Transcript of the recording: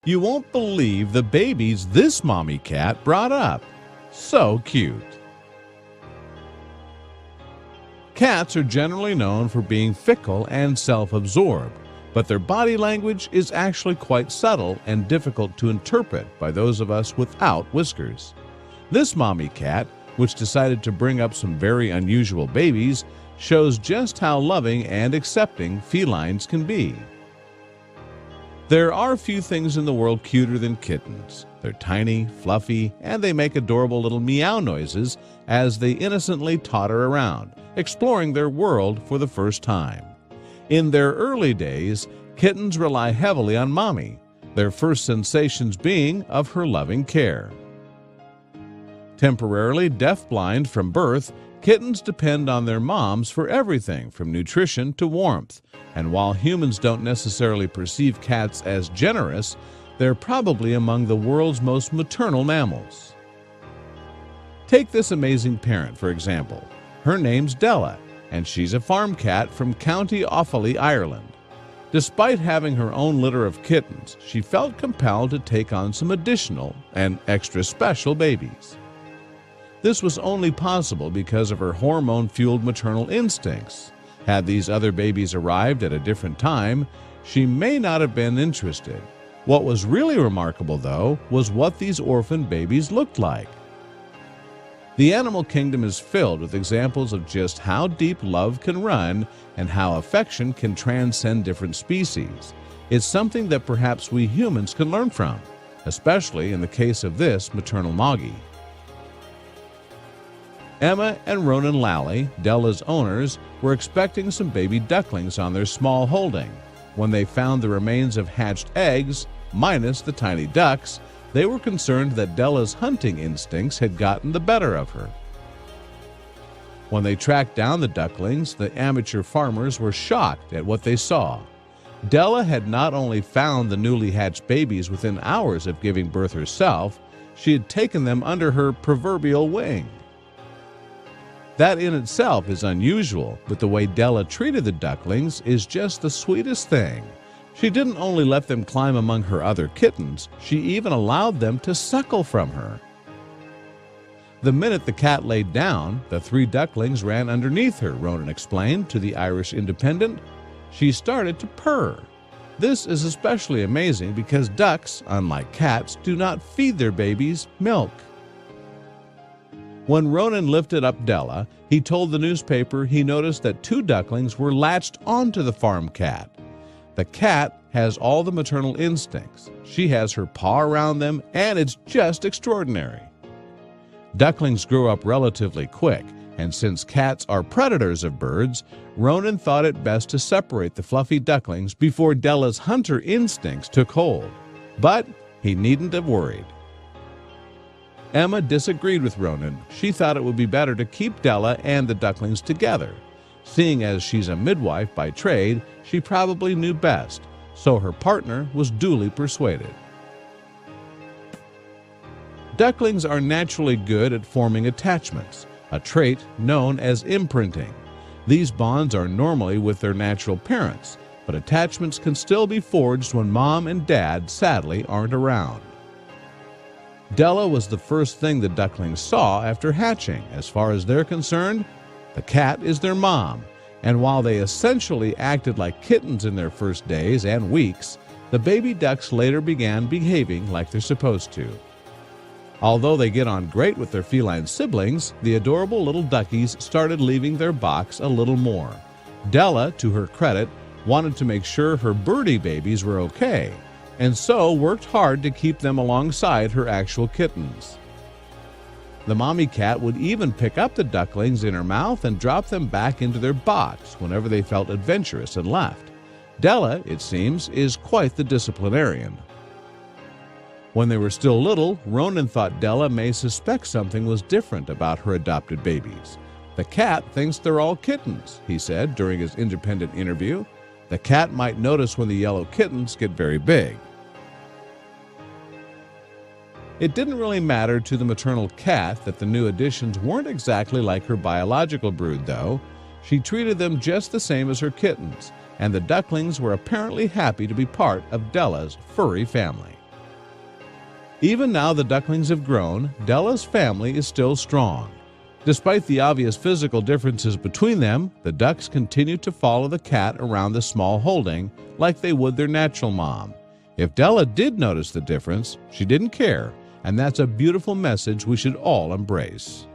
You won't believe the babies this mommy cat brought up. So cute. Cats are generally known for being fickle and self-absorbed, but their body language is actually quite subtle and difficult to interpret by those of us without whiskers. This mommy cat, which decided to bring up some very unusual babies, shows just how loving and accepting felines can be. There are few things in the world cuter than kittens. They're tiny, fluffy, and they make adorable little meow noises as they innocently totter around, exploring their world for the first time. In their early days, kittens rely heavily on mommy, their first sensations being of her loving care. Temporarily deafblind from birth, kittens depend on their moms for everything from nutrition to warmth, and while humans don't necessarily perceive cats as generous, they're probably among the world's most maternal mammals. Take this amazing parent, for example. Her name's Della, and she's a farm cat from County Offaly, Ireland. Despite having her own litter of kittens, she felt compelled to take on some additional and extra special babies. This was only possible because of her hormone-fueled maternal instincts. Had these other babies arrived at a different time, she may not have been interested. What was really remarkable, though, was what these orphan babies looked like. The animal kingdom is filled with examples of just how deep love can run and how affection can transcend different species. It's something that perhaps we humans can learn from, especially in the case of this maternal Moggy. Emma and Ronan Lally, Della's owners, were expecting some baby ducklings on their small holding. When they found the remains of hatched eggs, minus the tiny ducks, they were concerned that Della's hunting instincts had gotten the better of her. When they tracked down the ducklings, the amateur farmers were shocked at what they saw. Della had not only found the newly hatched babies within hours of giving birth herself, she had taken them under her proverbial wing. That in itself is unusual, but the way Della treated the ducklings is just the sweetest thing. She didn't only let them climb among her other kittens, she even allowed them to suckle from her. The minute the cat laid down, the 3 ducklings ran underneath her, Ronan explained to the Irish Independent. She started to purr. This is especially amazing because ducks, unlike cats, do not feed their babies milk. When Ronan lifted up Della, he told the newspaper he noticed that 2 ducklings were latched onto the farm cat. The cat has all the maternal instincts. She has her paw around them, and it's just extraordinary. Ducklings grew up relatively quick, and since cats are predators of birds, Ronan thought it best to separate the fluffy ducklings before Della's hunter instincts took hold. But he needn't have worried. Emma disagreed with Ronan. She thought it would be better to keep Della and the ducklings together. Seeing as she's a midwife by trade, she probably knew best, so her partner was duly persuaded. Ducklings are naturally good at forming attachments, a trait known as imprinting. These bonds are normally with their natural parents, but attachments can still be forged when mom and dad sadly aren't around. Della was the first thing the ducklings saw after hatching. As far as they're concerned, the cat is their mom, and while they essentially acted like kittens in their first days and weeks, the baby ducks later began behaving like they're supposed to. Although they get on great with their feline siblings, the adorable little duckies started leaving their box a little more. Della, to her credit, wanted to make sure her birdie babies were okay, and so worked hard to keep them alongside her actual kittens. The mommy cat would even pick up the ducklings in her mouth and drop them back into their box whenever they felt adventurous and left. Della, it seems, is quite the disciplinarian. When they were still little, Ronan thought Della may suspect something was different about her adopted babies. "The cat thinks they're all kittens," he said during his independent interview. "The cat might notice when the yellow kittens get very big." It didn't really matter to the maternal cat that the new additions weren't exactly like her biological brood, though. She treated them just the same as her kittens, and the ducklings were apparently happy to be part of Della's furry family. Even now the ducklings have grown, Della's family is still strong. Despite the obvious physical differences between them, the ducks continue to follow the cat around the small holding like they would their natural mom. If Della did notice the difference, she didn't care, and that's a beautiful message we should all embrace.